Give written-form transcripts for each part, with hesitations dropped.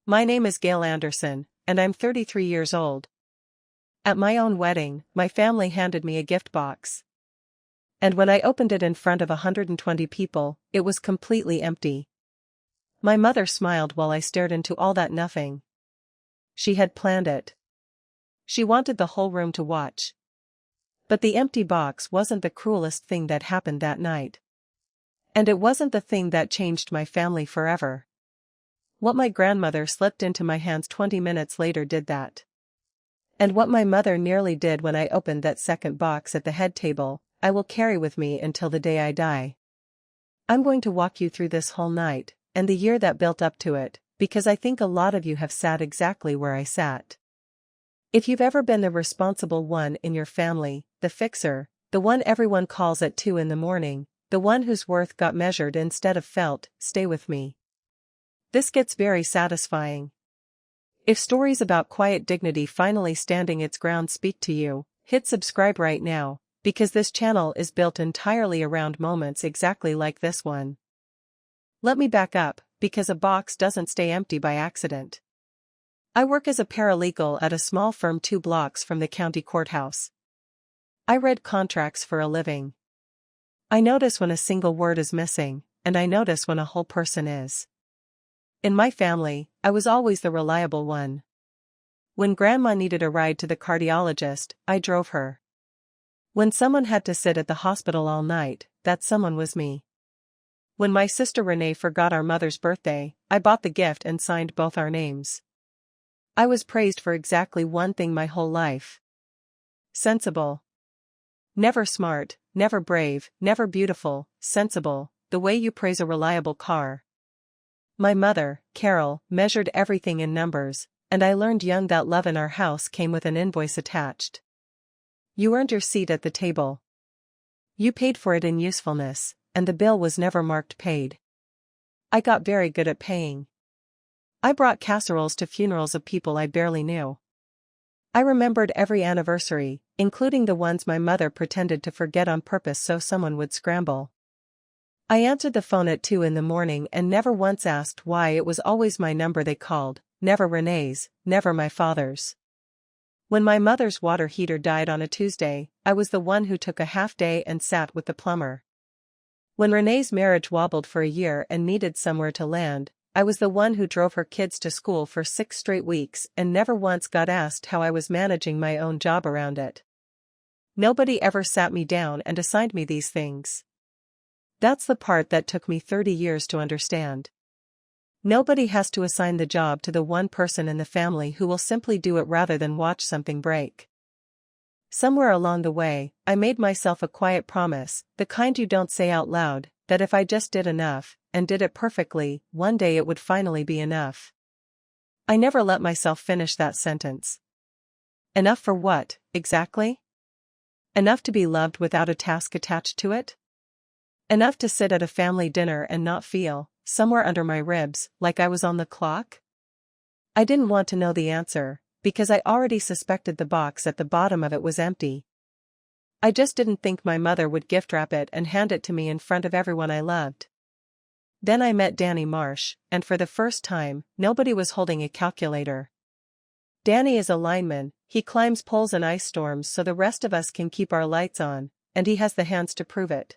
My name is Gail Anderson, and I'm 33 years old. At my own wedding, my family handed me a gift box. And when I opened it in front of 120 people, it was completely empty. My mother smiled while I stared into all that nothing. She had planned it. She wanted the whole room to watch. But the empty box wasn't the cruelest thing that happened that night. And it wasn't the thing that changed my family forever. What my grandmother slipped into my hands 20 minutes later did that. And what my mother nearly did when I opened that second box at the head table, I will carry with me until the day I die. I'm going to walk you through this whole night, and the year that built up to it, because I think a lot of you have sat exactly where I sat. If you've ever been the responsible one in your family, the fixer, the one everyone calls at 2 in the morning, the one whose worth got measured instead of felt, stay with me. This gets very satisfying. If stories about quiet dignity finally standing its ground speak to you, hit subscribe right now, because this channel is built entirely around moments exactly like this one. Let me back up, because a box doesn't stay empty by accident. I work as a paralegal at a small firm 2 blocks from the county courthouse. I read contracts for a living. I notice when a single word is missing, and I notice when a whole person is. In my family, I was always the reliable one. When Grandma needed a ride to the cardiologist, I drove her. When someone had to sit at the hospital all night, that someone was me. When my sister Renee forgot our mother's birthday, I bought the gift and signed both our names. I was praised for exactly one thing my whole life. Sensible. Never smart, never brave, never beautiful, sensible, the way you praise a reliable car. My mother, Carol, measured everything in numbers, and I learned young that love in our house came with an invoice attached. You earned your seat at the table. You paid for it in usefulness, and the bill was never marked paid. I got very good at paying. I brought casseroles to funerals of people I barely knew. I remembered every anniversary, including the ones my mother pretended to forget on purpose so someone would scramble. I answered the phone at 2 in the morning and never once asked why it was always my number they called, never Renee's, never my father's. When my mother's water heater died on a Tuesday, I was the one who took a half day and sat with the plumber. When Renee's marriage wobbled for a year and needed somewhere to land, I was the one who drove her kids to school for 6 straight weeks and never once got asked how I was managing my own job around it. Nobody ever sat me down and assigned me these things. That's the part that took me 30 years to understand. Nobody has to assign the job to the one person in the family who will simply do it rather than watch something break. Somewhere along the way, I made myself a quiet promise, the kind you don't say out loud, that if I just did enough, and did it perfectly, one day it would finally be enough. I never let myself finish that sentence. Enough for what, exactly? Enough to be loved without a task attached to it? Enough to sit at a family dinner and not feel, somewhere under my ribs, like I was on the clock? I didn't want to know the answer, because I already suspected the box at the bottom of it was empty. I just didn't think my mother would gift wrap it and hand it to me in front of everyone I loved. Then I met Danny Marsh, and for the first time, nobody was holding a calculator. Danny is a lineman, he climbs poles in ice storms so the rest of us can keep our lights on, and he has the hands to prove it.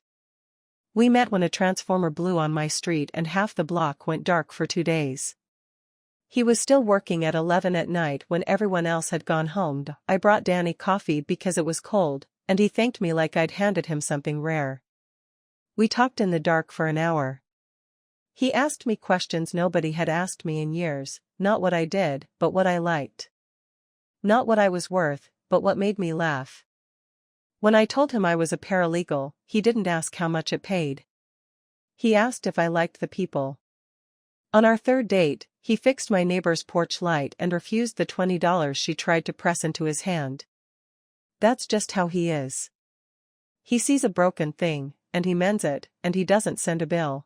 We met when a transformer blew on my street and half the block went dark for 2 days. He was still working at 11 at night when everyone else had gone home. I brought Danny coffee because it was cold, and he thanked me like I'd handed him something rare. We talked in the dark for an hour. He asked me questions nobody had asked me in years, not what I did, but what I liked. Not what I was worth, but what made me laugh. When I told him I was a paralegal, he didn't ask how much it paid. He asked if I liked the people. On our 3rd date, he fixed my neighbor's porch light and refused the $20 she tried to press into his hand. That's just how he is. He sees a broken thing, and he mends it, and he doesn't send a bill.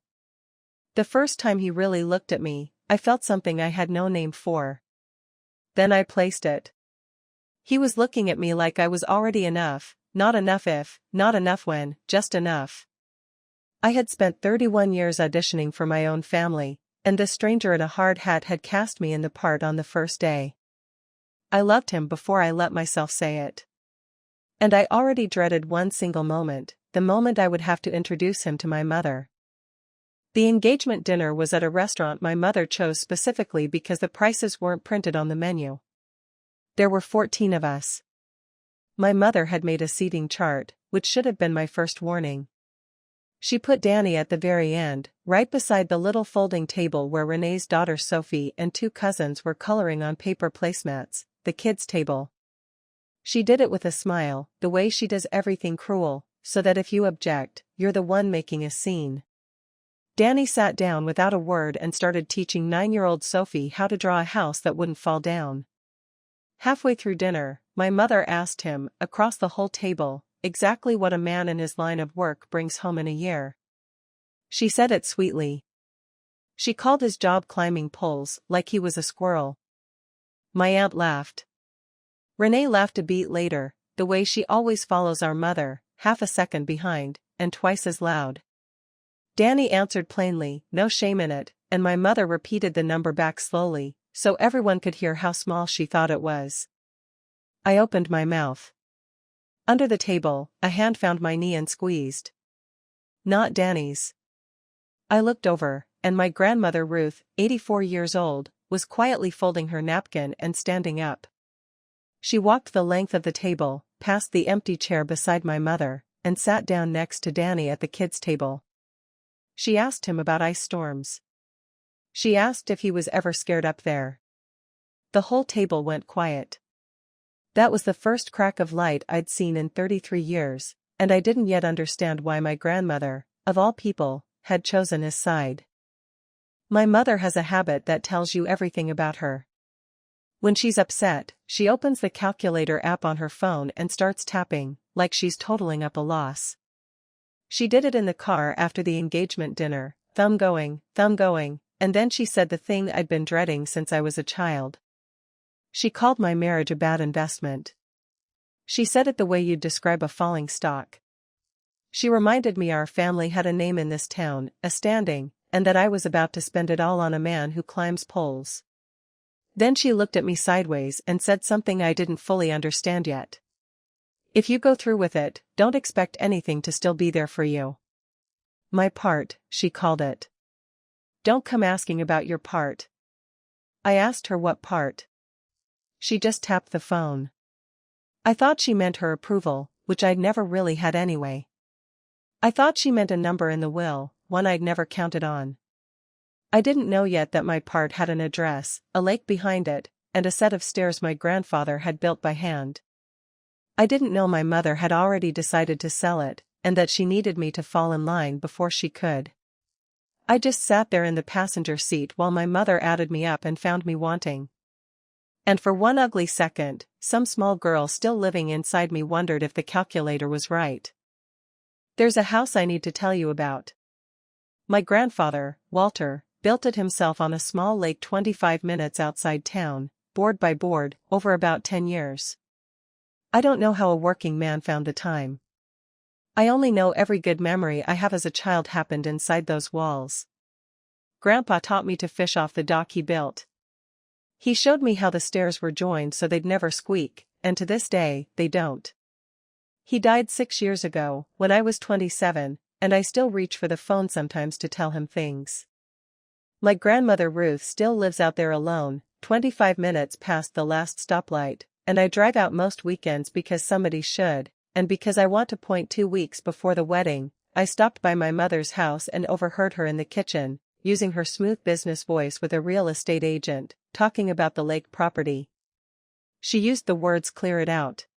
The first time he really looked at me, I felt something I had no name for. Then I placed it. He was looking at me like I was already enough, not enough if, not enough when, just enough. I had spent 31 years auditioning for my own family, and this stranger in a hard hat had cast me in the part on the first day. I loved him before I let myself say it. And I already dreaded one single moment, the moment I would have to introduce him to my mother. The engagement dinner was at a restaurant my mother chose specifically because the prices weren't printed on the menu. There were 14 of us. My mother had made a seating chart, which should have been my first warning. She put Danny at the very end, right beside the little folding table where Renee's daughter Sophie and 2 cousins were coloring on paper placemats, the kids' table. She did it with a smile, the way she does everything cruel, so that if you object, you're the one making a scene. Danny sat down without a word and started teaching 9-year-old Sophie how to draw a house that wouldn't fall down. Halfway through dinner, my mother asked him, across the whole table, exactly what a man in his line of work brings home in a year. She said it sweetly. She called his job climbing poles, like he was a squirrel. My aunt laughed. Renee laughed a beat later, the way she always follows our mother, half a second behind, and twice as loud. Danny answered plainly, no shame in it, and my mother repeated the number back slowly, so everyone could hear how small she thought it was. I opened my mouth. Under the table, a hand found my knee and squeezed. Not Danny's. I looked over, and my grandmother Ruth, 84 years old, was quietly folding her napkin and standing up. She walked the length of the table, past the empty chair beside my mother, and sat down next to Danny at the kids' table. She asked him about ice storms. She asked if he was ever scared up there. The whole table went quiet. That was the first crack of light I'd seen in 33 years, and I didn't yet understand why my grandmother, of all people, had chosen his side. My mother has a habit that tells you everything about her. When she's upset, she opens the calculator app on her phone and starts tapping, like she's totaling up a loss. She did it in the car after the engagement dinner, thumb going, and then she said the thing I'd been dreading since I was a child. She called my marriage a bad investment. She said it the way you'd describe a falling stock. She reminded me our family had a name in this town, a standing, and that I was about to spend it all on a man who climbs poles. Then she looked at me sideways and said something I didn't fully understand yet. If you go through with it, don't expect anything to still be there for you. My part, she called it. Don't come asking about your part. I asked her what part. She just tapped the phone. I thought she meant her approval, which I'd never really had anyway. I thought she meant a number in the will, one I'd never counted on. I didn't know yet that my part had an address, a lake behind it, and a set of stairs my grandfather had built by hand. I didn't know my mother had already decided to sell it, and that she needed me to fall in line before she could. I just sat there in the passenger seat while my mother added me up and found me wanting. And for one ugly second, some small girl still living inside me wondered if the calculator was right. There's a house I need to tell you about. My grandfather, Walter, built it himself on a small lake 25 minutes outside town, board by board, over about 10 years. I don't know how a working man found the time. I only know every good memory I have as a child happened inside those walls. Grandpa taught me to fish off the dock he built. He showed me how the stairs were joined so they'd never squeak, and to this day, they don't. He died 6 years ago, when I was 27, and I still reach for the phone sometimes to tell him things. My grandmother Ruth still lives out there alone, 25 minutes past the last stoplight, and I drive out most weekends because somebody should, and because I want to point 2 weeks before the wedding. I stopped by my mother's house and overheard her in the kitchen, using her smooth business voice with a real estate agent, talking about the lake property. She used the words "clear it out."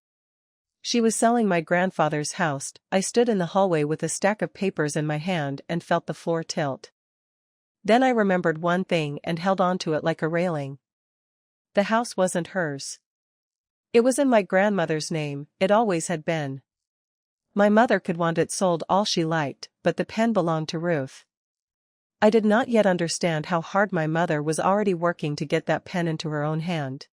She was selling my grandfather's house. I stood in the hallway with a stack of papers in my hand and felt the floor tilt. Then I remembered one thing and held on to it like a railing. The house wasn't hers. It was in my grandmother's name, it always had been. My mother could want it sold all she liked, but the pen belonged to Ruth. I did not yet understand how hard my mother was already working to get that pen into her own hand.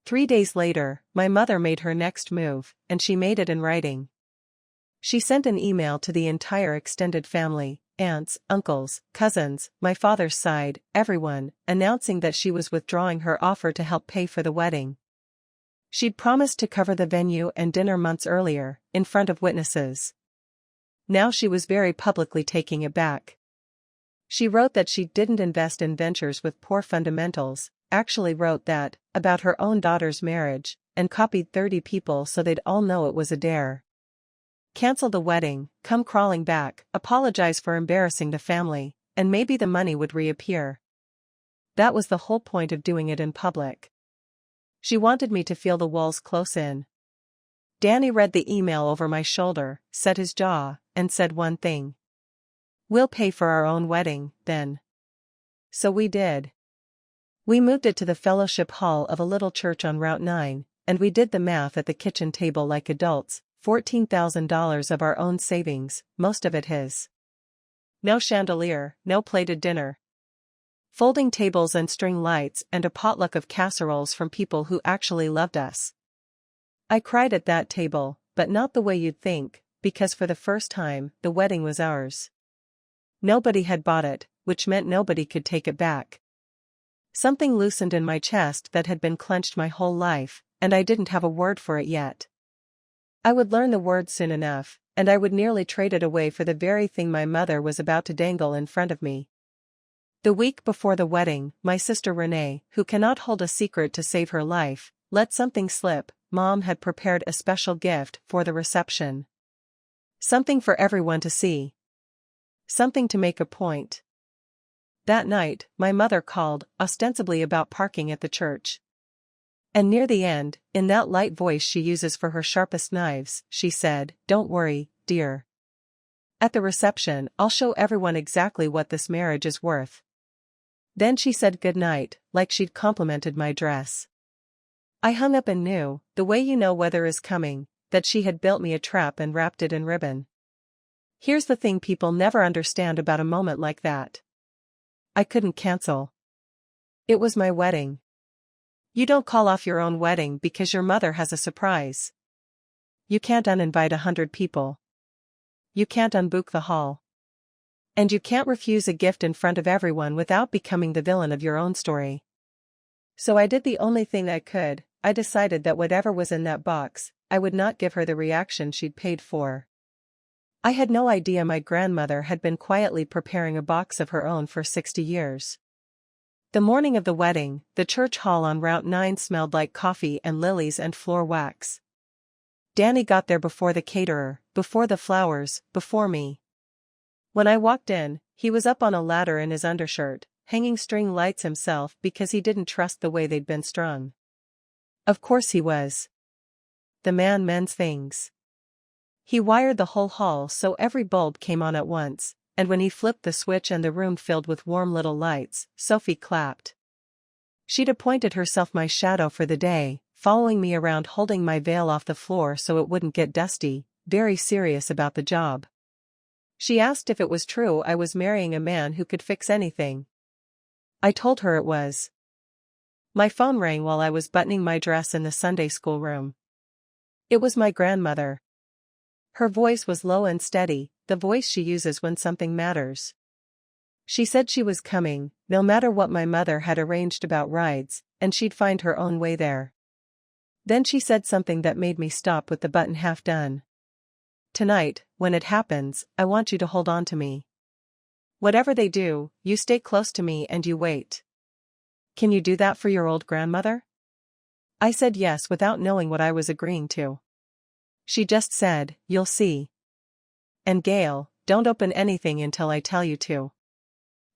3 days later, my mother made her next move, and she made it in writing. She sent an email to the entire extended family, aunts, uncles, cousins, my father's side, everyone, announcing that she was withdrawing her offer to help pay for the wedding. She'd promised to cover the venue and dinner months earlier, in front of witnesses. Now she was very publicly taking it back. She wrote that she didn't invest in ventures with poor fundamentals, actually wrote that, about her own daughter's marriage, and copied 30 people so they'd all know it was a dare. Cancel the wedding, come crawling back, apologize for embarrassing the family, and maybe the money would reappear. That was the whole point of doing it in public. She wanted me to feel the walls close in. Danny read the email over my shoulder, set his jaw, and said one thing. "We'll pay for our own wedding, then." So we did. We moved it to the fellowship hall of a little church on Route 9, and we did the math at the kitchen table like adults, $14,000 of our own savings, most of it his. No chandelier, no plated dinner. Folding tables and string lights and a potluck of casseroles from people who actually loved us. I cried at that table, but not the way you'd think, because for the first time, the wedding was ours. Nobody had bought it, which meant nobody could take it back. Something loosened in my chest that had been clenched my whole life, and I didn't have a word for it yet. I would learn the word soon enough, and I would nearly trade it away for the very thing my mother was about to dangle in front of me. The week before the wedding, my sister Renee, who cannot hold a secret to save her life, let something slip. Mom had prepared a special gift for the reception. Something for everyone to see. Something to make a point. That night, my mother called, ostensibly about parking at the church. And near the end, in that light voice she uses for her sharpest knives, she said, "Don't worry, dear. At the reception, I'll show everyone exactly what this marriage is worth." Then she said goodnight, like she'd complimented my dress. I hung up and knew, the way you know weather is coming, that she had built me a trap and wrapped it in ribbon. Here's the thing people never understand about a moment like that. I couldn't cancel. It was my wedding. You don't call off your own wedding because your mother has a surprise. You can't uninvite 100 people. You can't unbook the hall. And you can't refuse a gift in front of everyone without becoming the villain of your own story. So I did the only thing I could. I decided that whatever was in that box, I would not give her the reaction she'd paid for. I had no idea my grandmother had been quietly preparing a box of her own for 60 years. The morning of the wedding, the church hall on Route 9 smelled like coffee and lilies and floor wax. Danny got there before the caterer, before the flowers, before me. When I walked in, he was up on a ladder in his undershirt, hanging string lights himself because he didn't trust the way they'd been strung. Of course he was. The man mends things. He wired the whole hall so every bulb came on at once, and when he flipped the switch and the room filled with warm little lights, Sophie clapped. She'd appointed herself my shadow for the day, following me around holding my veil off the floor so it wouldn't get dusty, very serious about the job. She asked if it was true I was marrying a man who could fix anything. I told her it was. My phone rang while I was buttoning my dress in the Sunday school room. It was my grandmother. Her voice was low and steady, the voice she uses when something matters. She said she was coming, no matter what my mother had arranged about rides, and she'd find her own way there. Then she said something that made me stop with the button half done. "Tonight, when it happens, I want you to hold on to me. Whatever they do, you stay close to me and you wait. Can you do that for your old grandmother?" I said yes without knowing what I was agreeing to. She just said, "You'll see. And Gail, don't open anything until I tell you to."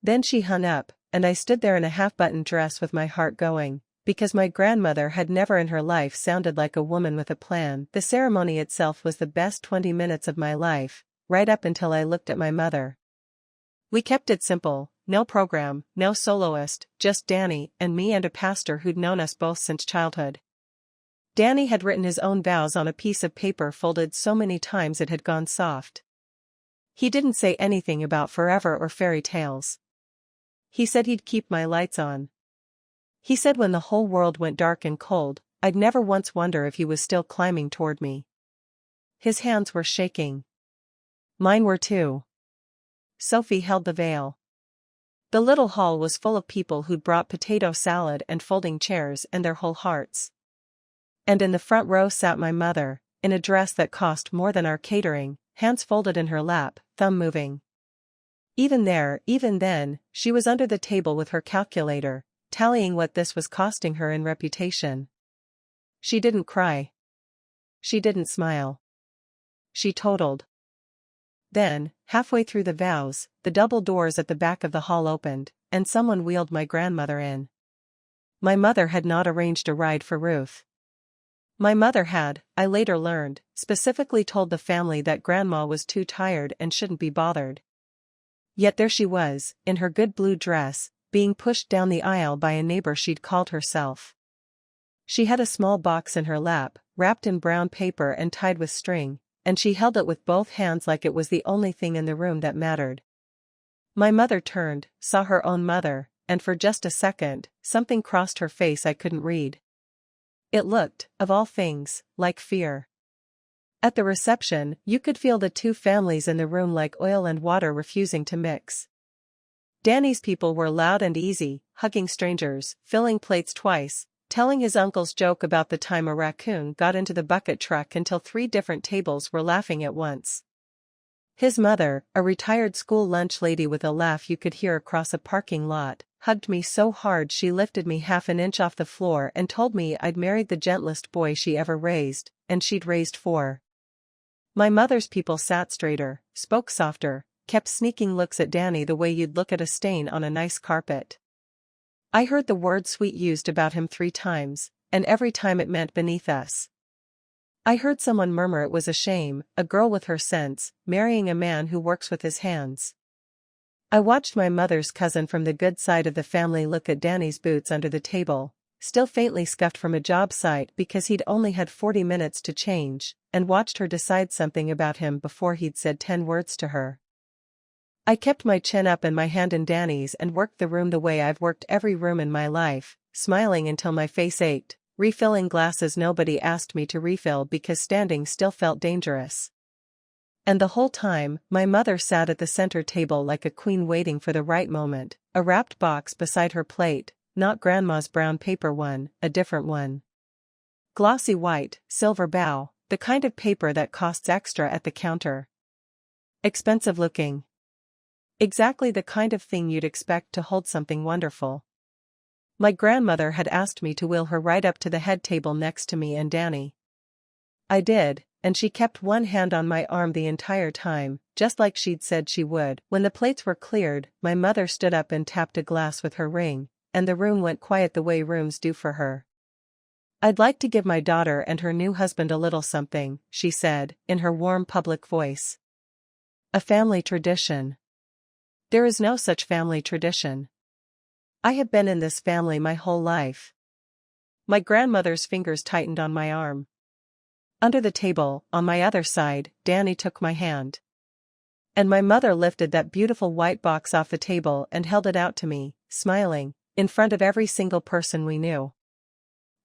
Then she hung up, and I stood there in a half-buttoned dress with my heart going, because my grandmother had never in her life sounded like a woman with a plan. The ceremony itself was the best 20 minutes of my life, right up until I looked at my mother. We kept it simple, no program, no soloist, just Danny and me and a pastor who'd known us both since childhood. Danny had written his own vows on a piece of paper folded so many times it had gone soft. He didn't say anything about forever or fairy tales. He said he'd keep my lights on. He said when the whole world went dark and cold, I'd never once wonder if he was still climbing toward me. His hands were shaking. Mine were too. Sophie held the veil. The little hall was full of people who'd brought potato salad and folding chairs and their whole hearts. And in the front row sat my mother, in a dress that cost more than our catering, hands folded in her lap, thumb moving. Even then, she was under the table with her calculator, tallying what this was costing her in reputation. She didn't cry. She didn't smile. She totaled. Then, halfway through the vows, the double doors at the back of the hall opened, and someone wheeled my grandmother in. My mother had not arranged a ride for Ruth. My mother had, I later learned, specifically told the family that Grandma was too tired and shouldn't be bothered. Yet there she was, in her good blue dress, being pushed down the aisle by a neighbor she'd called herself. She had a small box in her lap, wrapped in brown paper and tied with string, and she held it with both hands like it was the only thing in the room that mattered. My mother turned, saw her own mother, and for just a second, something crossed her face I couldn't read. It looked, of all things, like fear. At the reception, you could feel the two families in the room like oil and water refusing to mix. Danny's people were loud and easy, hugging strangers, filling plates twice, telling his uncle's joke about the time a raccoon got into the bucket truck until 3 different tables were laughing at once. His mother, a retired school lunch lady with a laugh you could hear across a parking lot, hugged me so hard she lifted me half an inch off the floor and told me I'd married the gentlest boy she ever raised, and she'd raised 4. My mother's people sat straighter, spoke softer, kept sneaking looks at Danny the way you'd look at a stain on a nice carpet. I heard the word sweet used about him 3 times, and every time it meant beneath us. I heard someone murmur it was a shame, a girl with her sense, marrying a man who works with his hands. I watched my mother's cousin from the good side of the family look at Danny's boots under the table, still faintly scuffed from a job site because he'd only had 40 minutes to change, and watched her decide something about him before he'd said 10 words to her. I kept my chin up and my hand in Danny's and worked the room the way I've worked every room in my life, smiling until my face ached, refilling glasses nobody asked me to refill because standing still felt dangerous. And the whole time, my mother sat at the center table like a queen waiting for the right moment, a wrapped box beside her plate, not Grandma's brown paper one, a different one. Glossy white, silver bow, the kind of paper that costs extra at the counter. Expensive looking. Exactly the kind of thing you'd expect to hold something wonderful. My grandmother had asked me to wheel her right up to the head table next to me and Danny. I did, and she kept one hand on my arm the entire time, just like she'd said she would. When the plates were cleared, my mother stood up and tapped a glass with her ring, and the room went quiet the way rooms do for her. "I'd like to give my daughter and her new husband a little something," she said, in her warm public voice. "A family tradition. There is no such family tradition. I have been in this family my whole life." My grandmother's fingers tightened on my arm. Under the table, on my other side, Danny took my hand. And my mother lifted that beautiful white box off the table and held it out to me, smiling, in front of every single person we knew.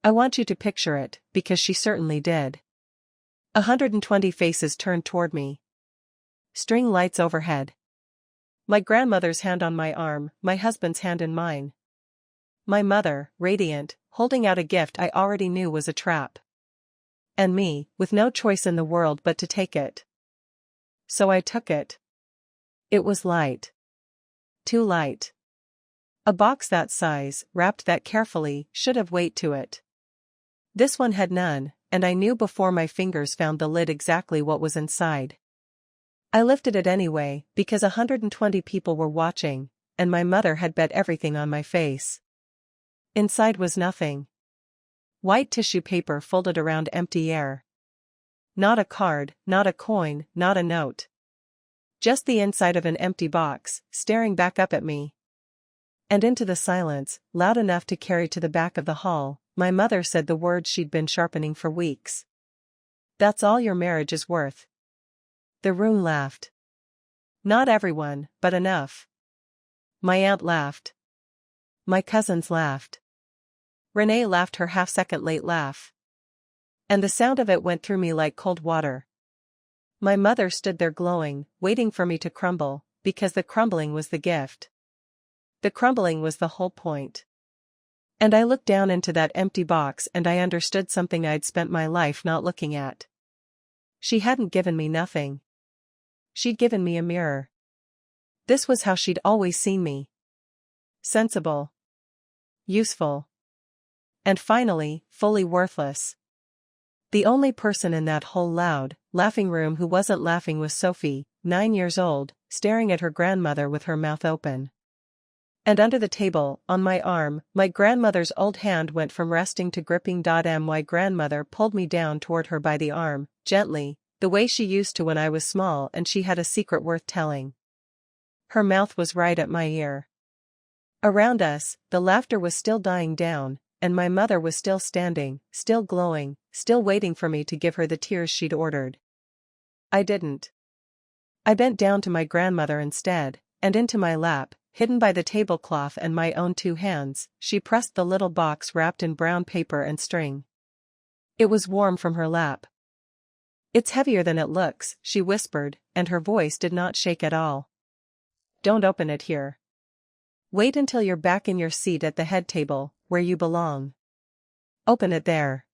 I want you to picture it, because she certainly did. 120 faces turned toward me. String lights overhead. My grandmother's hand on my arm, my husband's hand in mine. My mother, radiant, holding out a gift I already knew was a trap. And me, with no choice in the world but to take it. So I took it. It was light. Too light. A box that size, wrapped that carefully, should have weight to it. This one had none, and I knew before my fingers found the lid exactly what was inside. I lifted it anyway, because 120 people were watching, and my mother had bet everything on my face. Inside was nothing. White tissue paper folded around empty air. Not a card, not a coin, not a note. Just the inside of an empty box, staring back up at me. And into the silence, loud enough to carry to the back of the hall, my mother said the words she'd been sharpening for weeks. "That's all your marriage is worth." The room laughed. Not everyone, but enough. My aunt laughed. My cousins laughed. Renee laughed her half-second late laugh. And the sound of it went through me like cold water. My mother stood there glowing, waiting for me to crumble, because the crumbling was the gift. The crumbling was the whole point. And I looked down into that empty box and I understood something I'd spent my life not looking at. She hadn't given me nothing. She'd given me a mirror. This was how she'd always seen me. Sensible. Useful. And finally, fully worthless. The only person in that whole loud, laughing room who wasn't laughing was Sophie, 9 years old, staring at her grandmother with her mouth open. And under the table, on my arm, my grandmother's old hand went from resting to gripping. My grandmother pulled me down toward her by the arm, gently, the way she used to when I was small and she had a secret worth telling. Her mouth was right at my ear. Around us, the laughter was still dying down, and my mother was still standing, still glowing, still waiting for me to give her the tears she'd ordered. I didn't. I bent down to my grandmother instead, and into my lap, hidden by the tablecloth and my own 2 hands, she pressed the little box wrapped in brown paper and string. It was warm from her lap. "It's heavier than it looks," she whispered, and her voice did not shake at all. "Don't open it here. Wait until you're back in your seat at the head table, where you belong. Open it there."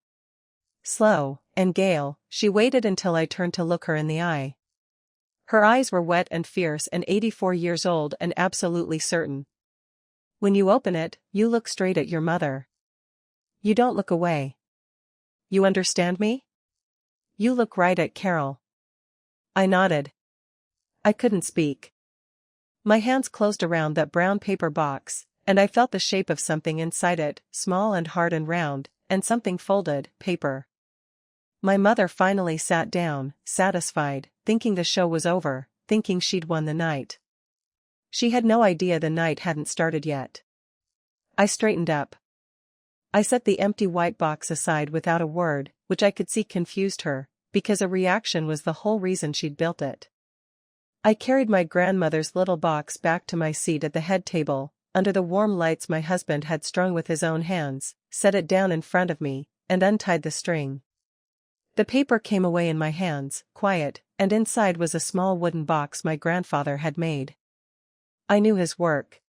Slow, and Gail, she waited until I turned to look her in the eye. Her eyes were wet and fierce and 84 years old and absolutely certain. "When you open it, you look straight at your mother. You don't look away. You understand me? You look right at Carol." I nodded. I couldn't speak. My hands closed around that brown paper box, and I felt the shape of something inside it, small and hard and round, and something folded, paper. My mother finally sat down, satisfied, thinking the show was over, thinking she'd won the night. She had no idea the night hadn't started yet. I straightened up. I set the empty white box aside without a word, which I could see confused her, because a reaction was the whole reason she'd built it. I carried my grandmother's little box back to my seat at the head table, under the warm lights my husband had strung with his own hands, set it down in front of me, and untied the string. The paper came away in my hands, quiet, and inside was a small wooden box my grandfather had made. I knew his work.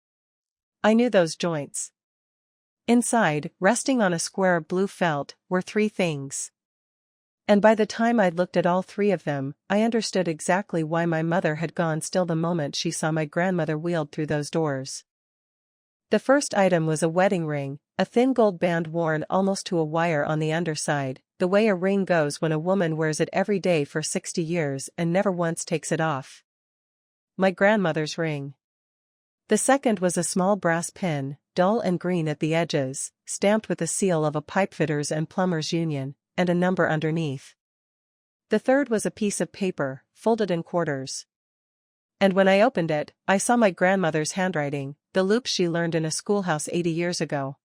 I knew those joints. Inside, resting on a square of blue felt, were 3 things. And by the time I'd looked at all 3 of them, I understood exactly why my mother had gone still the moment she saw my grandmother wheeled through those doors. The first item was a wedding ring, a thin gold band worn almost to a wire on the underside, the way a ring goes when a woman wears it every day for 60 years and never once takes it off. My grandmother's ring. The second was a small brass pin, dull and green at the edges, stamped with the seal of a pipefitters and plumbers union, and a number underneath. The third was a piece of paper, folded in quarters. And when I opened it, I saw my grandmother's handwriting, the loops she learned in a schoolhouse 80 years ago.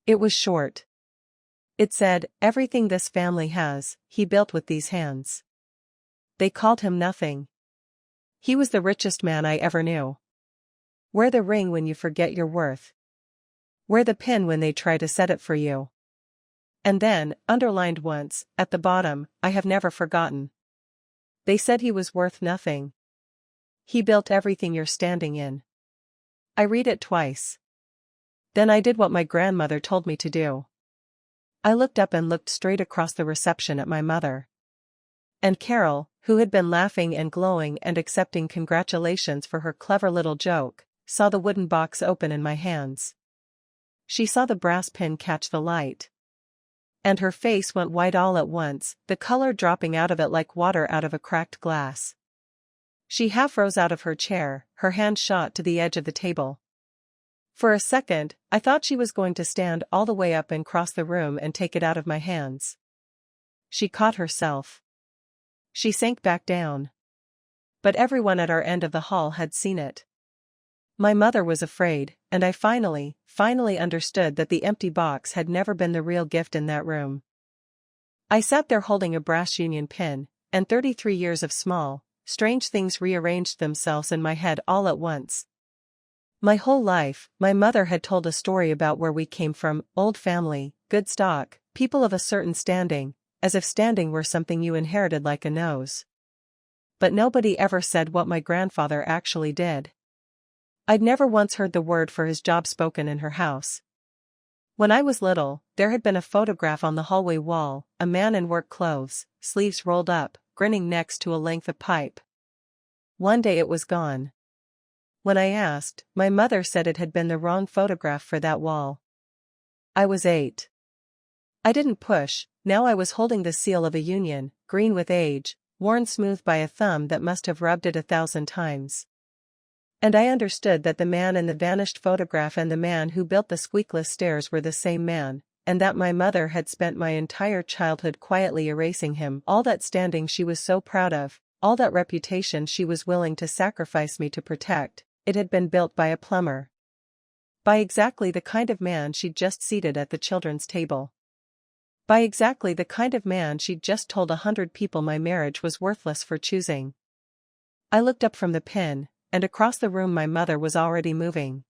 It was short. It said, "Everything this family has, he built with these hands." They called him nothing. He was the richest man I ever knew. Wear the ring when you forget your worth. Wear the pin when they try to set it for you. And then, underlined once, at the bottom, I have never forgotten. They said he was worth nothing. He built everything you're standing in. I read it twice. Then I did what my grandmother told me to do. I looked up and looked straight across the reception at my mother. And Carol, who had been laughing and glowing and accepting congratulations for her clever little joke, saw the wooden box open in my hands. She saw the brass pin catch the light. And her face went white all at once, the color dropping out of it like water out of a cracked glass. She half rose out of her chair, her hand shot to the edge of the table. For a second, I thought she was going to stand all the way up and cross the room and take it out of my hands. She caught herself. She sank back down. But everyone at our end of the hall had seen it. My mother was afraid, and I finally understood that the empty box had never been the real gift in that room. I sat there holding a brass union pin, and 33 years of small, strange things rearranged themselves in my head all at once. My whole life, my mother had told a story about where we came from, old family, good stock, people of a certain standing, as if standing were something you inherited like a nose. but nobody ever said what my grandfather actually did. I'd never once heard the word for his job spoken in her house. When I was little, there had been a photograph on the hallway wall, a man in work clothes, sleeves rolled up, grinning next to a length of pipe. One day it was gone. When I asked, my mother said it had been the wrong photograph for that wall. I was 8. I didn't push, now I was holding the seal of a union, green with age, worn smooth by a thumb that must have rubbed it 1,000 times. And I understood that the man in the vanished photograph and the man who built the squeakless stairs were the same man, and that my mother had spent my entire childhood quietly erasing him, all that standing she was so proud of, all that reputation she was willing to sacrifice me to protect. It had been built by a plumber. By exactly the kind of man she'd just seated at the children's table. By exactly the kind of man she'd just told 100 people my marriage was worthless for choosing. I looked up from the pin, and across the room my mother was already moving.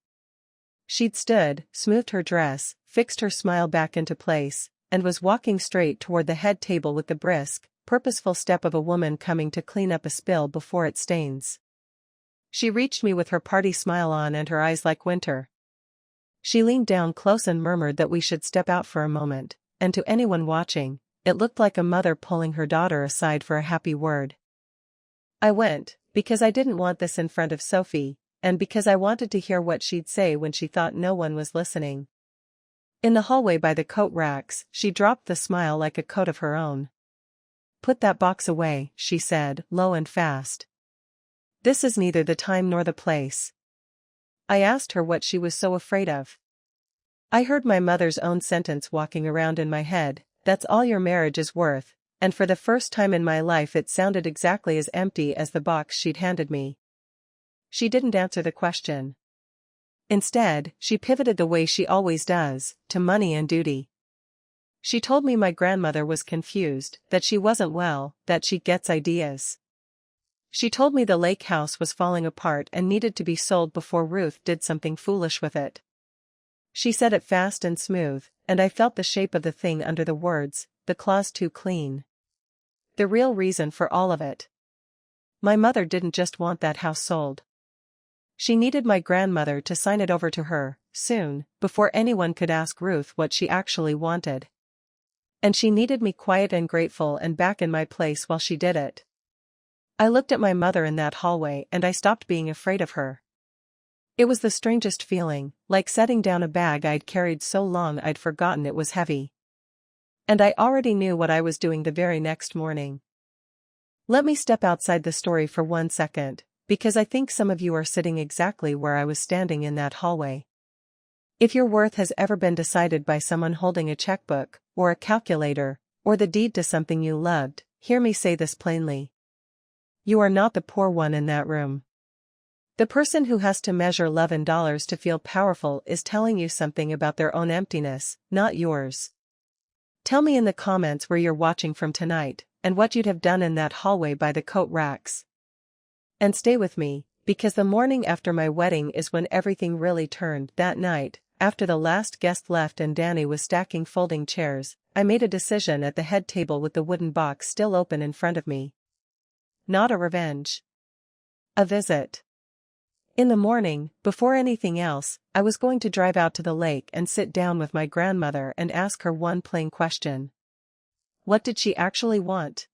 She'd stood, smoothed her dress, fixed her smile back into place, and was walking straight toward the head table with the brisk, purposeful step of a woman coming to clean up a spill before it stains. She reached me with her party smile on and her eyes like winter. She leaned down close and murmured that we should step out for a moment, and to anyone watching, it looked like a mother pulling her daughter aside for a happy word. I went, because I didn't want this in front of Sophie, and because I wanted to hear what she'd say when she thought no one was listening. In the hallway by the coat racks, she dropped the smile like a coat of her own. "Put that box away," she said, low and fast. "This is neither the time nor the place." I asked her what she was so afraid of. I heard my mother's own sentence walking around in my head, "That's all your marriage is worth," and for the first time in my life it sounded exactly as empty as the box she'd handed me. She didn't answer the question. Instead, she pivoted the way she always does, to money and duty. She told me my grandmother was confused, that she wasn't well, that she gets ideas. She told me the lake house was falling apart and needed to be sold before Ruth did something foolish with it. She said it fast and smooth, and I felt the shape of the thing under the words, "the claw's too clean." The real reason for all of it. My mother didn't just want that house sold. She needed my grandmother to sign it over to her, soon, before anyone could ask Ruth what she actually wanted. And she needed me quiet and grateful and back in my place while she did it. I looked at my mother in that hallway and I stopped being afraid of her. It was the strangest feeling, like setting down a bag I'd carried so long I'd forgotten it was heavy. And I already knew what I was doing the very next morning. Let me step outside the story for 1 second, because I think some of you are sitting exactly where I was standing in that hallway. If your worth has ever been decided by someone holding a checkbook, or a calculator, or the deed to something you loved, hear me say this plainly. You are not the poor one in that room. The person who has to measure love in dollars to feel powerful is telling you something about their own emptiness, not yours. Tell me in the comments where you're watching from tonight, and what you'd have done in that hallway by the coat racks. And stay with me, because the morning after my wedding is when everything really turned. That night, after the last guest left and Danny was stacking folding chairs, I made a decision at the head table with the wooden box still open in front of me. Not a revenge. A visit. In the morning, before anything else, I was going to drive out to the lake and sit down with my grandmother and ask her one plain question. What did she actually want?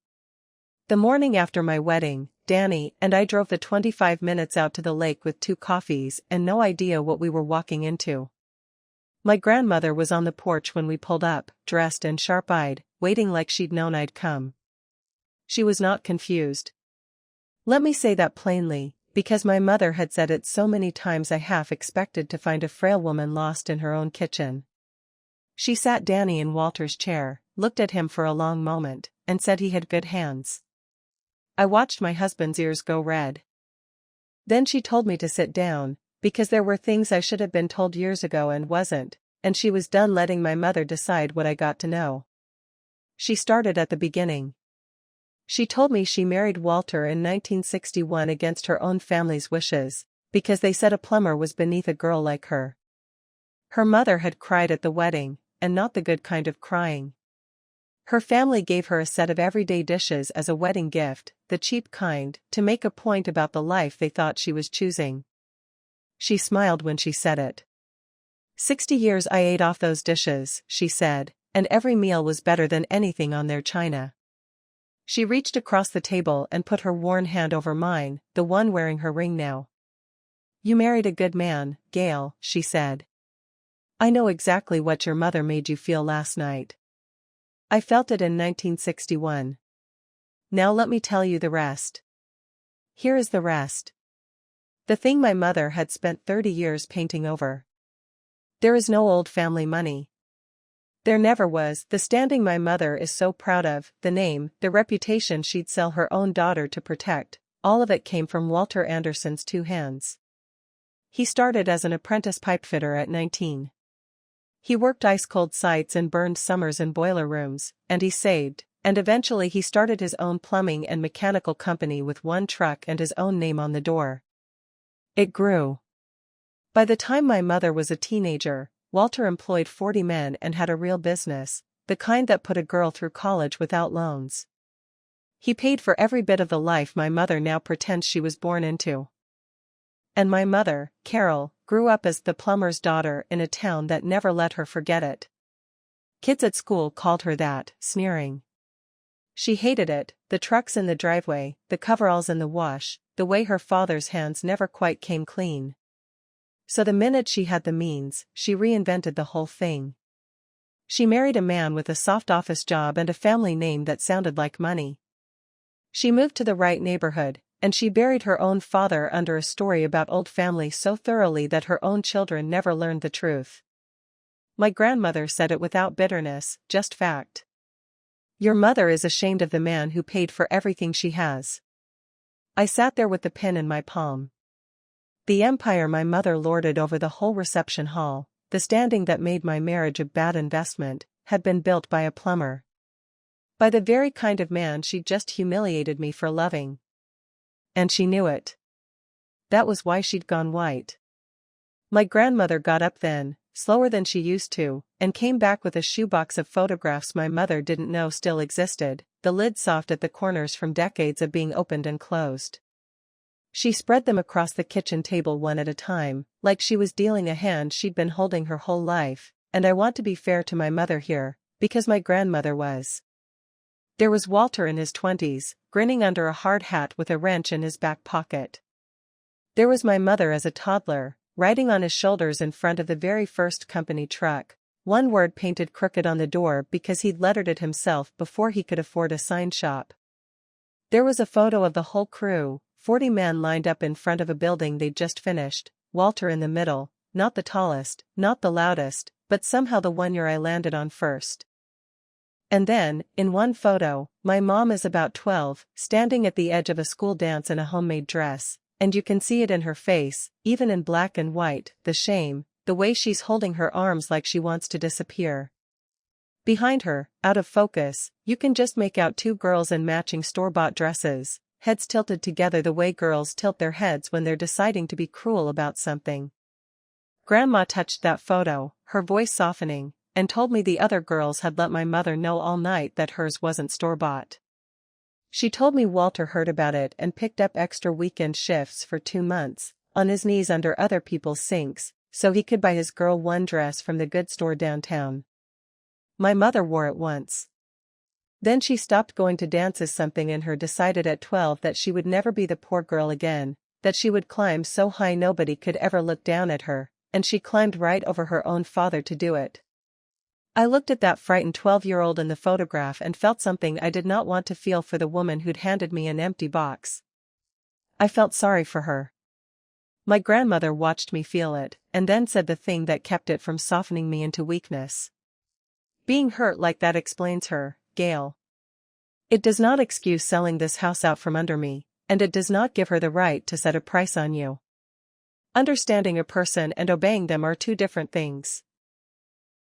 The morning after my wedding, Danny and I drove the 25 minutes out to the lake with 2 coffees and no idea what we were walking into. My grandmother was on the porch when we pulled up, dressed and sharp-eyed, waiting like she'd known I'd come. She was not confused. Let me say that plainly, because my mother had said it so many times I half expected to find a frail woman lost in her own kitchen. She sat Danny in Walter's chair, looked at him for a long moment, and said he had good hands. I watched my husband's ears go red. Then she told me to sit down, because there were things I should have been told years ago and wasn't, and she was done letting my mother decide what I got to know. She started at the beginning. She told me she married Walter in 1961 against her own family's wishes, because they said a plumber was beneath a girl like her. Her mother had cried at the wedding, and not the good kind of crying. Her family gave her a set of everyday dishes as a wedding gift, the cheap kind, to make a point about the life they thought she was choosing. She smiled when she said it. 60 years I ate off those dishes, she said, and every meal was better than anything on their china. She reached across the table and put her worn hand over mine, the one wearing her ring now. You married a good man, Gail, she said. I know exactly what your mother made you feel last night. I felt it in 1961. Now let me tell you the rest. Here is the rest. The thing my mother had spent 30 years painting over. There is no old family money. There never was. The standing my mother is so proud of, the name, the reputation she'd sell her own daughter to protect, all of it came from Walter Anderson's two hands. He started as an apprentice pipefitter at 19. He worked ice-cold sites and burned summers in boiler rooms, and he saved, and eventually he started his own plumbing and mechanical company with one truck and his own name on the door. It grew. By the time my mother was a teenager, Walter employed 40 men and had a real business, the kind that put a girl through college without loans. He paid for every bit of the life my mother now pretends she was born into. And my mother, Carol, grew up as the plumber's daughter in a town that never let her forget it. Kids at school called her that, sneering. She hated it, the trucks in the driveway, the coveralls in the wash, the way her father's hands never quite came clean. So the minute she had the means, she reinvented the whole thing. She married a man with a soft office job and a family name that sounded like money. She moved to the right neighborhood, and she buried her own father under a story about old family so thoroughly that her own children never learned the truth. My grandmother said it without bitterness, just fact. Your mother is ashamed of the man who paid for everything she has. I sat there with the pin in my palm. The empire my mother lorded over the whole reception hall, the standing that made my marriage a bad investment, had been built by a plumber. By the very kind of man she'd just humiliated me for loving. And she knew it. That was why she'd gone white. My grandmother got up then, slower than she used to, and came back with a shoebox of photographs my mother didn't know still existed, the lid soft at the corners from decades of being opened and closed. She spread them across the kitchen table one at a time, like she was dealing a hand she'd been holding her whole life, and I want to be fair to my mother here, because my grandmother was. There was Walter in his 20s, grinning under a hard hat with a wrench in his back pocket. There was my mother as a toddler, riding on his shoulders in front of the very first company truck, one word painted crooked on the door because he'd lettered it himself before he could afford a sign shop. There was a photo of the whole crew, 40 men lined up in front of a building they'd just finished, Walter in the middle, not the tallest, not the loudest, but somehow the one I landed on first. And then, in one photo, my mom is about 12, standing at the edge of a school dance in a homemade dress, and you can see it in her face, even in black and white, the shame, the way she's holding her arms like she wants to disappear. Behind her, out of focus, you can just make out two girls in matching store-bought dresses, heads tilted together the way girls tilt their heads when they're deciding to be cruel about something. Grandma touched that photo, her voice softening, and told me the other girls had let my mother know all night that hers wasn't store-bought. She told me Walter heard about it and picked up extra weekend shifts for 2 months, on his knees under other people's sinks, so he could buy his girl one dress from the good store downtown. My mother wore it once. Then she stopped going to dances. Something in her decided at 12 that she would never be the poor girl again, that she would climb so high nobody could ever look down at her, and she climbed right over her own father to do it. I looked at that frightened 12-year-old in the photograph and felt something I did not want to feel for the woman who'd handed me an empty box. I felt sorry for her. My grandmother watched me feel it, and then said the thing that kept it from softening me into weakness. Being hurt like that explains her, Gail. It does not excuse selling this house out from under me, and it does not give her the right to set a price on you. Understanding a person and obeying them are two different things.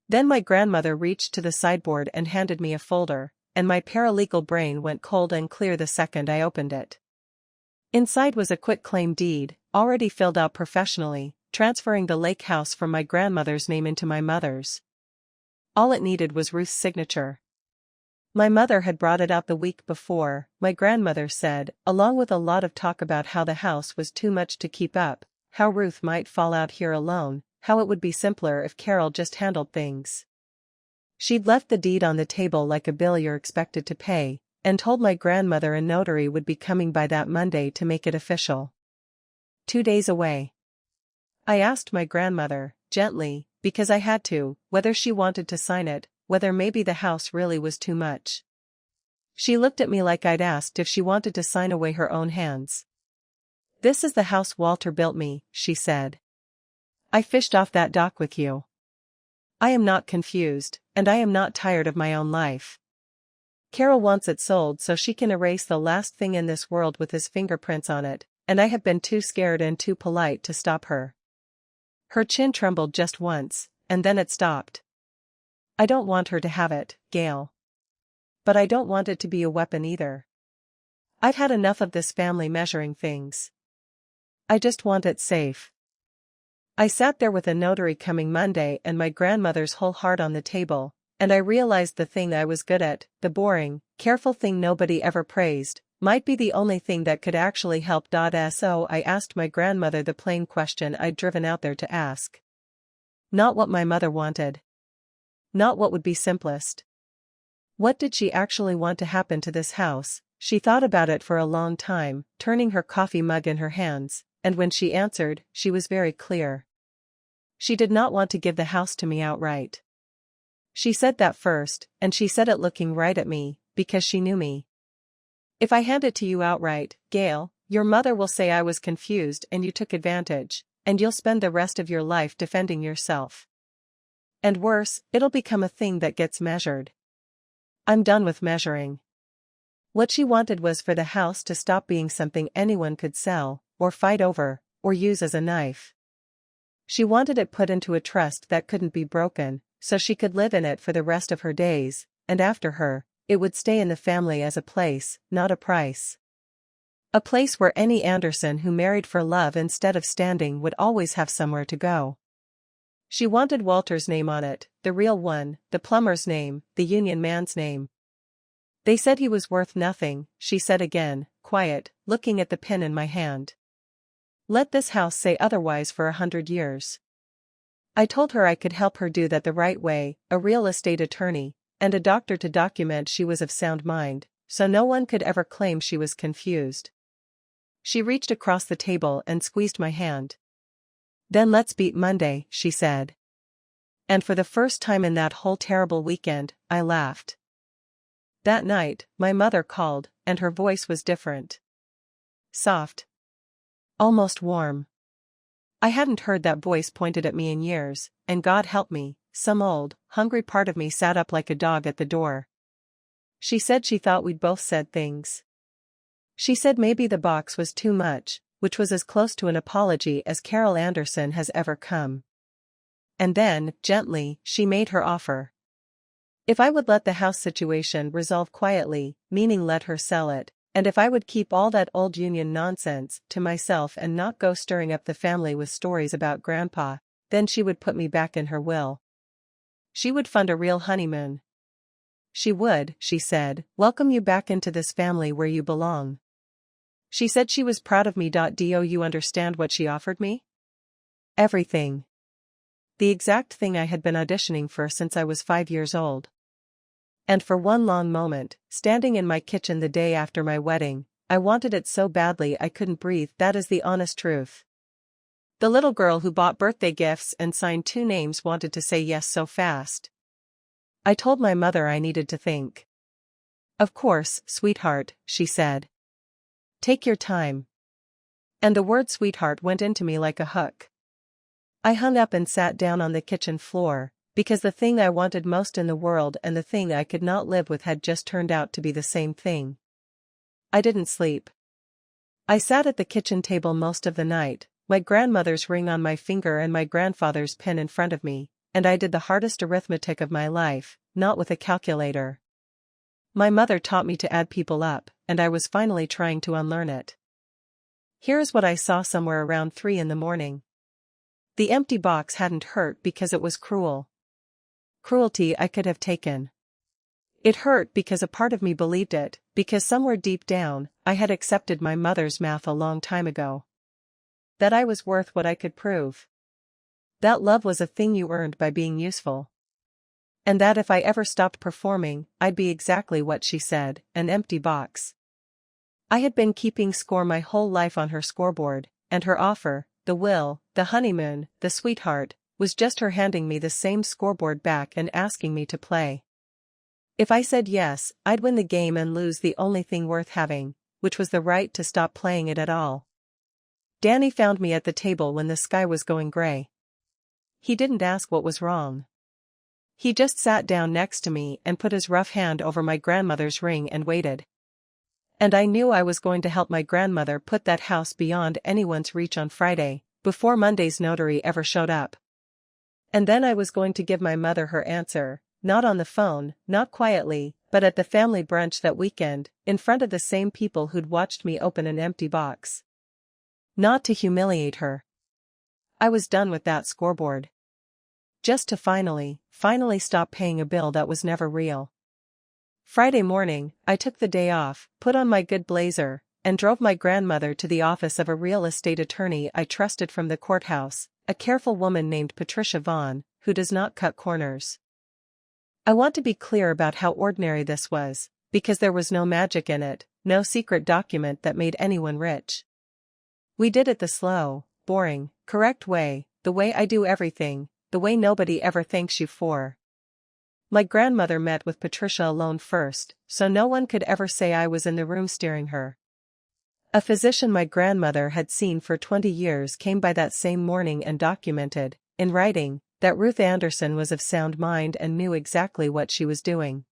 Then my grandmother reached to the sideboard and handed me a folder, and my paralegal brain went cold and clear the second I opened it. Inside was a quitclaim deed, already filled out professionally, transferring the lake house from my grandmother's name into my mother's. All it needed was Ruth's signature. My mother had brought it out the week before, my grandmother said, along with a lot of talk about how the house was too much to keep up, how Ruth might fall out here alone, how it would be simpler if Carol just handled things. She'd left the deed on the table like a bill you're expected to pay, and told my grandmother a notary would be coming by that Monday to make it official. 2 days away. I asked my grandmother, gently, because I had to, whether she wanted to sign it, whether maybe the house really was too much. She looked at me like I'd asked if she wanted to sign away her own hands. "This is the house Walter built me," she said. "I fished off that dock with you. I am not confused, and I am not tired of my own life. Carol wants it sold so she can erase the last thing in this world with his fingerprints on it, and I have been too scared and too polite to stop her." Her chin trembled just once, and then it stopped. "I don't want her to have it, Gail. But I don't want it to be a weapon either. I've had enough of this family measuring things. I just want it safe." I sat there with a notary coming Monday and my grandmother's whole heart on the table, and I realized the thing I was good at, the boring, careful thing nobody ever praised, might be the only thing that could actually help. So I asked my grandmother the plain question I'd driven out there to ask. Not what my mother wanted. Not what would be simplest. What did she actually want to happen to this house? She thought about it for a long time, turning her coffee mug in her hands, and when she answered, she was very clear. She did not want to give the house to me outright. She said that first, and she said it looking right at me, because she knew me. "If I hand it to you outright, Gail, your mother will say I was confused and you took advantage, and you'll spend the rest of your life defending yourself. And worse, it'll become a thing that gets measured. I'm done with measuring." What she wanted was for the house to stop being something anyone could sell, or fight over, or use as a knife. She wanted it put into a trust that couldn't be broken, so she could live in it for the rest of her days, and after her, it would stay in the family as a place, not a price. A place where any Anderson who married for love instead of standing would always have somewhere to go. She wanted Walter's name on it, the real one, the plumber's name, the union man's name. "They said he was worth nothing," she said again, quiet, looking at the pin in my hand. "Let this house say otherwise for 100 years. I told her I could help her do that the right way, a real estate attorney, and a doctor to document she was of sound mind, so no one could ever claim she was confused." She reached across the table and squeezed my hand. "Then let's beat Monday," she said. And for the first time in that whole terrible weekend, I laughed. That night, my mother called, and her voice was different. Soft. Almost warm. I hadn't heard that voice pointed at me in years, and God help me, some old, hungry part of me sat up like a dog at the door. She said she thought we'd both said things. She said maybe the box was too much, which was as close to an apology as Carol Anderson has ever come. And then, gently, she made her offer. If I would let the house situation resolve quietly, meaning let her sell it, and if I would keep all that old union nonsense to myself and not go stirring up the family with stories about Grandpa, then she would put me back in her will. She would fund a real honeymoon. She would, she said, welcome you back into this family where you belong. She said she was proud of me. Do you understand what she offered me? Everything. The exact thing I had been auditioning for since I was 5 years old. And for one long moment, standing in my kitchen the day after my wedding, I wanted it so badly I couldn't breathe. That is the honest truth. The little girl who bought birthday gifts and signed 2 names wanted to say yes so fast. I told my mother I needed to think. Of course, sweetheart, she said. Take your time. And the word sweetheart went into me like a hook. I hung up and sat down on the kitchen floor, because the thing I wanted most in the world and the thing I could not live with had just turned out to be the same thing. I didn't sleep. I sat at the kitchen table most of the night, my grandmother's ring on my finger and my grandfather's pen in front of me, and I did the hardest arithmetic of my life, not with a calculator. My mother taught me to add people up, and I was finally trying to unlearn it. Here's what I saw somewhere around 3 in the morning. The empty box hadn't hurt because it was cruel. Cruelty I could have taken. It hurt because a part of me believed it, because somewhere deep down, I had accepted my mother's math a long time ago. That I was worth what I could prove. That love was a thing you earned by being useful. And that if I ever stopped performing, I'd be exactly what she said, an empty box. I had been keeping score my whole life on her scoreboard, and her offer, the will, the honeymoon, the sweetheart, was just her handing me the same scoreboard back and asking me to play. If I said yes, I'd win the game and lose the only thing worth having, which was the right to stop playing it at all. Danny found me at the table when the sky was going gray. He didn't ask what was wrong. He just sat down next to me and put his rough hand over my grandmother's ring and waited. And I knew I was going to help my grandmother put that house beyond anyone's reach on Friday, before Monday's notary ever showed up. And then I was going to give my mother her answer, not on the phone, not quietly, but at the family brunch that weekend, in front of the same people who'd watched me open an empty box. Not to humiliate her. I was done with that scoreboard. Just to finally stop paying a bill that was never real. Friday morning, I took the day off, put on my good blazer, and drove my grandmother to the office of a real estate attorney I trusted from the courthouse, a careful woman named Patricia Vaughn, who does not cut corners. I want to be clear about how ordinary this was, because there was no magic in it, no secret document that made anyone rich. We did it the slow, boring, correct way, the way I do everything, the way nobody ever thanks you for. My grandmother met with Patricia alone first, so no one could ever say I was in the room steering her. A physician my grandmother had seen for 20 years came by that same morning and documented, in writing, that Ruth Anderson was of sound mind and knew exactly what she was doing.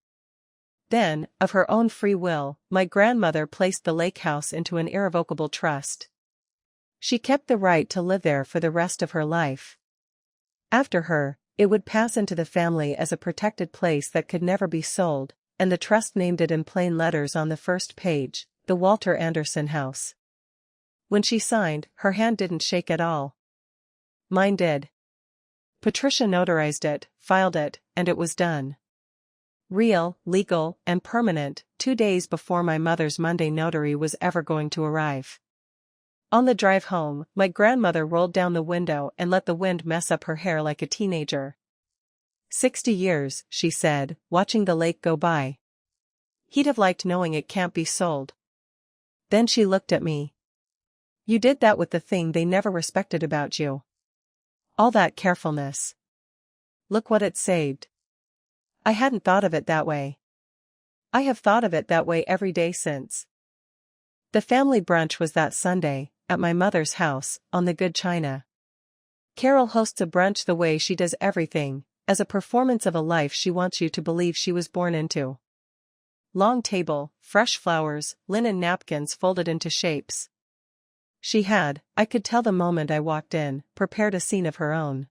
Then, of her own free will, my grandmother placed the lake house into an irrevocable trust. She kept the right to live there for the rest of her life. After her, it would pass into the family as a protected place that could never be sold, and the trust named it in plain letters on the first page, the Walter Anderson House. When she signed, her hand didn't shake at all. Mine did. Patricia notarized it, filed it, and it was done. Real, legal, and permanent, 2 days before my mother's Monday notary was ever going to arrive. On the drive home, my grandmother rolled down the window and let the wind mess up her hair like a teenager. 60 years, she said, watching the lake go by. He'd have liked knowing it can't be sold. Then she looked at me. You did that with the thing they never respected about you. All that carefulness. Look what it saved. I hadn't thought of it that way. I have thought of it that way every day since. The family brunch was that Sunday, at my mother's house, on the Good China. Carol hosts a brunch the way she does everything, as a performance of a life she wants you to believe she was born into. Long table, fresh flowers, linen napkins folded into shapes. She had, I could tell the moment I walked in, prepared a scene of her own.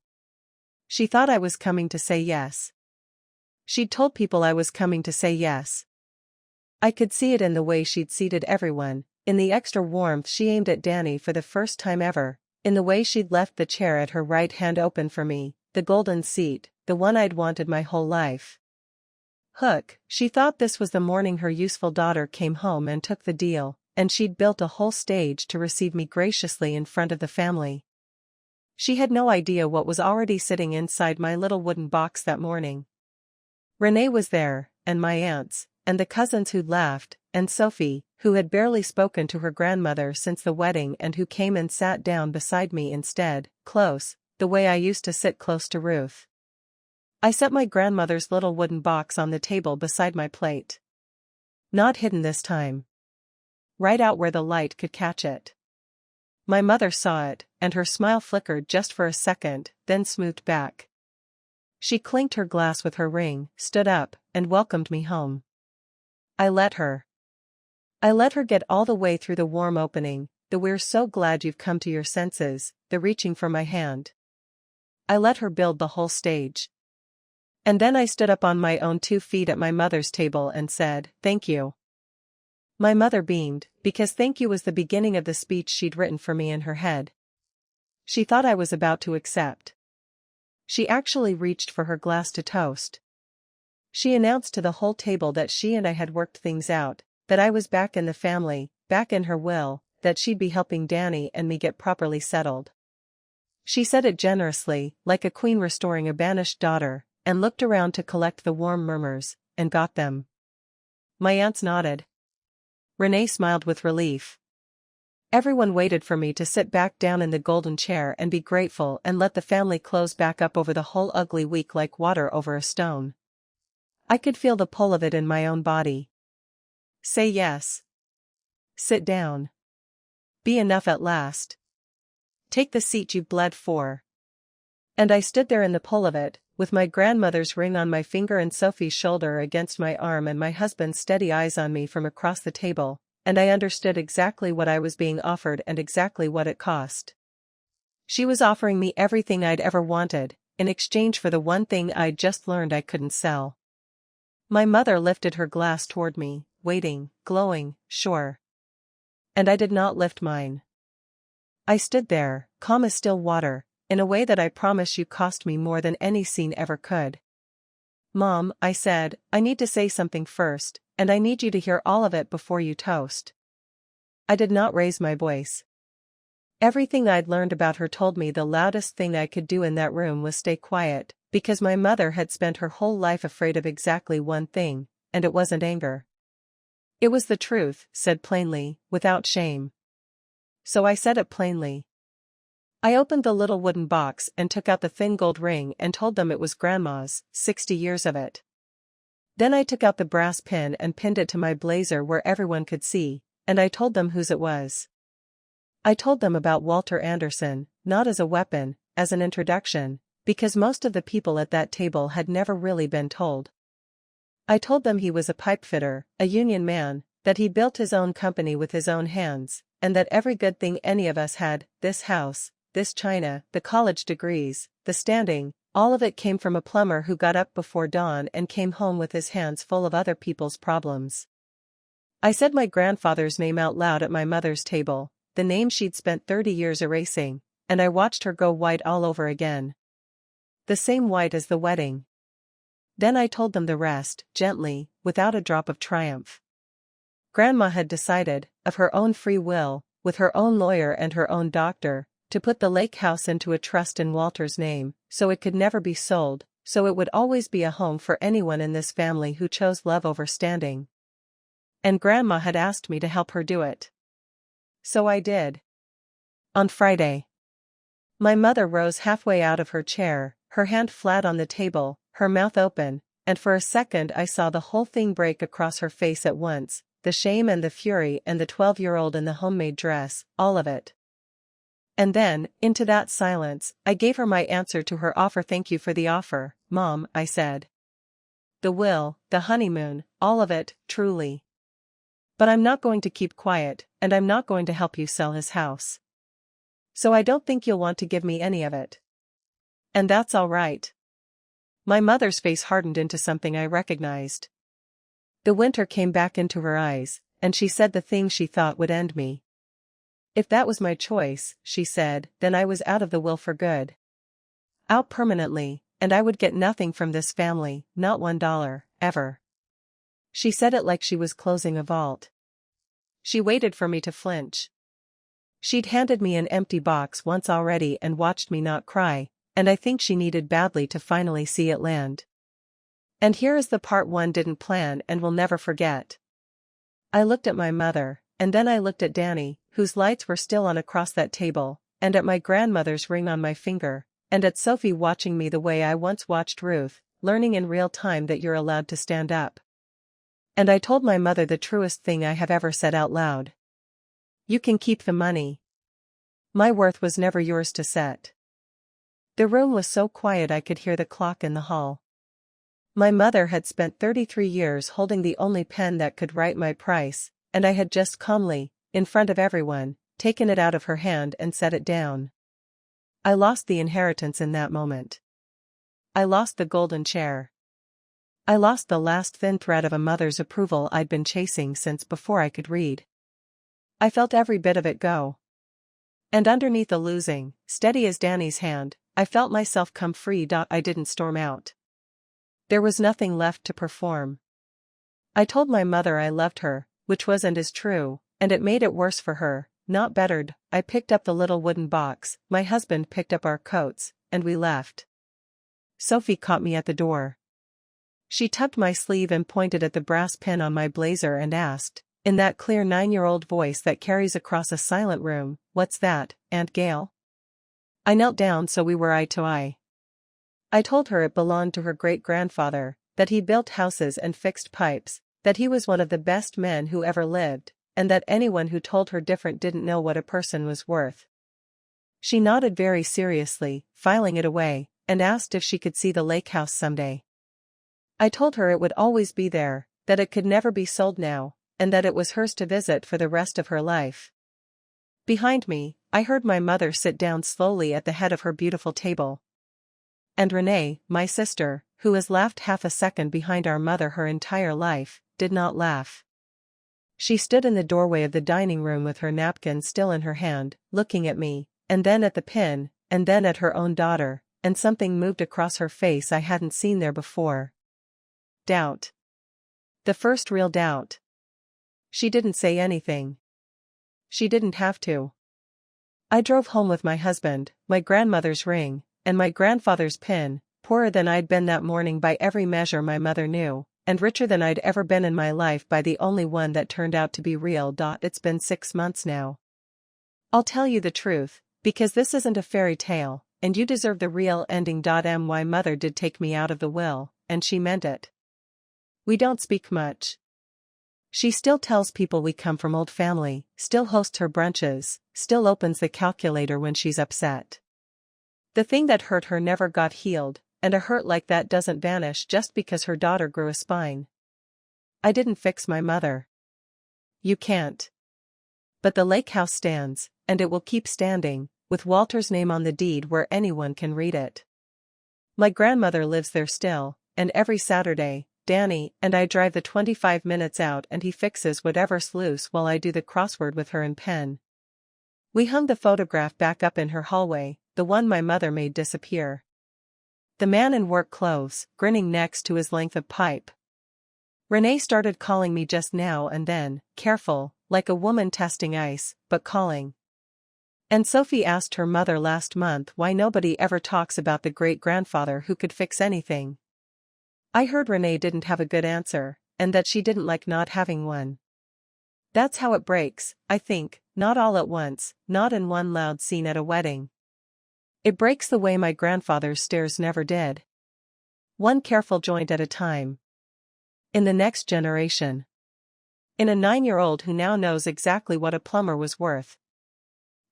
She thought I was coming to say yes. She'd told people I was coming to say yes. I could see it in the way she'd seated everyone, in the extra warmth she aimed at Danny for the first time ever, in the way she'd left the chair at her right hand open for me, the golden seat, the one I'd wanted my whole life. Hook, she thought this was the morning her useful daughter came home and took the deal, and she'd built a whole stage to receive me graciously in front of the family. She had no idea what was already sitting inside my little wooden box that morning. Renee was there, and my aunts, and the cousins who'd laughed, and Sophie, who had barely spoken to her grandmother since the wedding and who came and sat down beside me instead, close, the way I used to sit close to Ruth. I set my grandmother's little wooden box on the table beside my plate. Not hidden this time. Right out where the light could catch it. My mother saw it, and her smile flickered just for a second, then smoothed back. She clinked her glass with her ring, stood up, and welcomed me home. I let her. I let her get all the way through the warm opening, the "we're so glad you've come to your senses," the reaching for my hand. I let her build the whole stage. And then I stood up on my own 2 feet at my mother's table and said, "Thank you." My mother beamed, because thank you was the beginning of the speech she'd written for me in her head. She thought I was about to accept. She actually reached for her glass to toast. She announced to the whole table that she and I had worked things out, that I was back in the family, back in her will, that she'd be helping Danny and me get properly settled. She said it generously, like a queen restoring a banished daughter, and looked around to collect the warm murmurs, and got them. My aunts nodded. Renee smiled with relief. Everyone waited for me to sit back down in the golden chair and be grateful and let the family close back up over the whole ugly week like water over a stone. I could feel the pull of it in my own body. Say yes. Sit down. Be enough at last. Take the seat you've bled for. And I stood there in the pull of it, with my grandmother's ring on my finger and Sophie's shoulder against my arm and my husband's steady eyes on me from across the table, and I understood exactly what I was being offered and exactly what it cost. She was offering me everything I'd ever wanted, in exchange for the one thing I'd just learned I couldn't sell. My mother lifted her glass toward me, waiting, glowing, sure. And I did not lift mine. I stood there, calm as still water, in a way that I promise you cost me more than any scene ever could. Mom, I said, I need to say something first, and I need you to hear all of it before you toast. I did not raise my voice. Everything I'd learned about her told me the loudest thing I could do in that room was stay quiet, because my mother had spent her whole life afraid of exactly one thing, and it wasn't anger. It was the truth, said plainly, without shame. So I said it plainly. I opened the little wooden box and took out the thin gold ring and told them it was Grandma's, 60 years of it. Then I took out the brass pin and pinned it to my blazer where everyone could see, and I told them whose it was. I told them about Walter Anderson, not as a weapon, as an introduction, because most of the people at that table had never really been told. I told them he was a pipefitter, a union man, that he built his own company with his own hands, and that every good thing any of us had, this house, this china, the college degrees, the standing, all of it came from a plumber who got up before dawn and came home with his hands full of other people's problems. I said my grandfather's name out loud at my mother's table, the name she'd spent 30 years erasing, and I watched her go white all over again. The same white as the wedding. Then I told them the rest, gently, without a drop of triumph. Grandma had decided, of her own free will, with her own lawyer and her own doctor, to put the lake house into a trust in Walter's name, so it could never be sold, so it would always be a home for anyone in this family who chose love over standing. And Grandma had asked me to help her do it. So I did. On Friday. My mother rose halfway out of her chair, her hand flat on the table, her mouth open, and for a second I saw the whole thing break across her face at once, the shame and the fury and the 12-year-old in the homemade dress, all of it. And then, into that silence, I gave her my answer to her offer. Thank you for the offer, Mom, I said. The will, the honeymoon, all of it, truly. But I'm not going to keep quiet, and I'm not going to help you sell his house. So I don't think you'll want to give me any of it. And that's all right. My mother's face hardened into something I recognized. The winter came back into her eyes, and she said the thing she thought would end me. If that was my choice, she said, then I was out of the will for good. Out permanently, and I would get nothing from this family, not $1, ever. She said it like she was closing a vault. She waited for me to flinch. She'd handed me an empty box once already and watched me not cry, and I think she needed badly to finally see it land. And here is the part one didn't plan and will never forget. I looked at my mother, and then I looked at Danny, whose lights were still on across that table, and at my grandmother's ring on my finger, and at Sophie watching me the way I once watched Ruth, learning in real time that you're allowed to stand up. And I told my mother the truest thing I have ever said out loud. You can keep the money. My worth was never yours to set. The room was so quiet I could hear the clock in the hall. My mother had spent 33 years holding the only pen that could write my price, and I had just calmly, in front of everyone, taken it out of her hand and set it down. I lost the inheritance in that moment. I lost the golden chair. I lost the last thin thread of a mother's approval I'd been chasing since before I could read. I felt every bit of it go. And underneath the losing, steady as Danny's hand, I felt myself come free. I didn't storm out. There was nothing left to perform. I told my mother I loved her, which was and is true, and it made it worse for her, not bettered. I picked up the little wooden box, my husband picked up our coats, and we left. Sophie caught me at the door. She tugged my sleeve and pointed at the brass pin on my blazer and asked, in that clear 9-year-old voice that carries across a silent room, "What's that, Aunt Gail?" I knelt down so we were eye to eye. I told her it belonged to her great-grandfather, that he built houses and fixed pipes, that he was one of the best men who ever lived, and that anyone who told her different didn't know what a person was worth. She nodded very seriously, filing it away, and asked if she could see the lake house someday. I told her it would always be there, that it could never be sold now, and that it was hers to visit for the rest of her life. Behind me, I heard my mother sit down slowly at the head of her beautiful table. And Renee, my sister, who has laughed half a second behind our mother her entire life, did not laugh. She stood in the doorway of the dining room with her napkin still in her hand, looking at me, and then at the pin, and then at her own daughter, and something moved across her face I hadn't seen there before. Doubt. The first real doubt. She didn't say anything. She didn't have to. I drove home with my husband, my grandmother's ring, and my grandfather's pin, poorer than I'd been that morning by every measure my mother knew, and richer than I'd ever been in my life by the only one that turned out to be real. It's been 6 months now. I'll tell you the truth, because this isn't a fairy tale, and you deserve the real ending. My mother did take me out of the will, and she meant it. We don't speak much. She still tells people we come from old family, still hosts her brunches, still opens the calculator when she's upset. The thing that hurt her never got healed, and a hurt like that doesn't vanish just because her daughter grew a spine. I didn't fix my mother. You can't. But the lake house stands, and it will keep standing, with Walter's name on the deed where anyone can read it. My grandmother lives there still, and every Saturday, Danny and I drive the 25 minutes out and he fixes whatever's loose while I do the crossword with her and pen. We hung the photograph back up in her hallway, the one my mother made disappear. The man in work clothes, grinning next to his length of pipe. Renee started calling me just now and then, careful, like a woman testing ice, but calling. And Sophie asked her mother last month why nobody ever talks about the great-grandfather who could fix anything. I heard Renee didn't have a good answer, and that she didn't like not having one. That's how it breaks, I think, not all at once, not in one loud scene at a wedding. It breaks the way my grandfather's stairs never did. One careful joint at a time. In the next generation. In a 9-year-old who now knows exactly what a plumber was worth.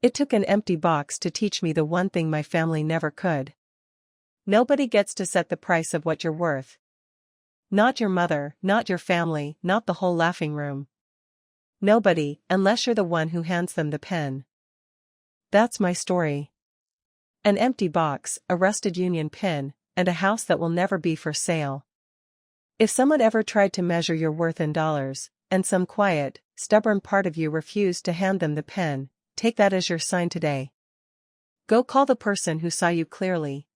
It took an empty box to teach me the one thing my family never could. Nobody gets to set the price of what you're worth. Not your mother, not your family, not the whole laughing room. Nobody, unless you're the one who hands them the pen. That's my story. An empty box, a rusted union pin, and a house that will never be for sale. If someone ever tried to measure your worth in dollars, and some quiet, stubborn part of you refused to hand them the pen, take that as your sign today. Go call the person who saw you clearly.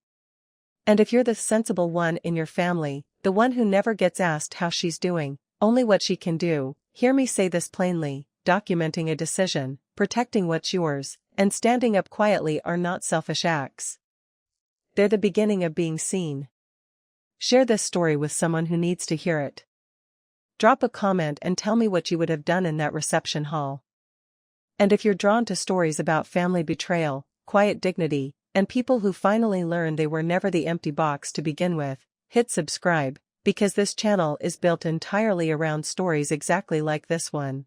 And if you're the sensible one in your family, the one who never gets asked how she's doing, only what she can do, hear me say this plainly: documenting a decision, protecting what's yours, and standing up quietly are not selfish acts. They're the beginning of being seen. Share this story with someone who needs to hear it. Drop a comment and tell me what you would have done in that reception hall. And if you're drawn to stories about family betrayal, quiet dignity, and people who finally learn they were never the empty box to begin with, hit subscribe, because this channel is built entirely around stories exactly like this one.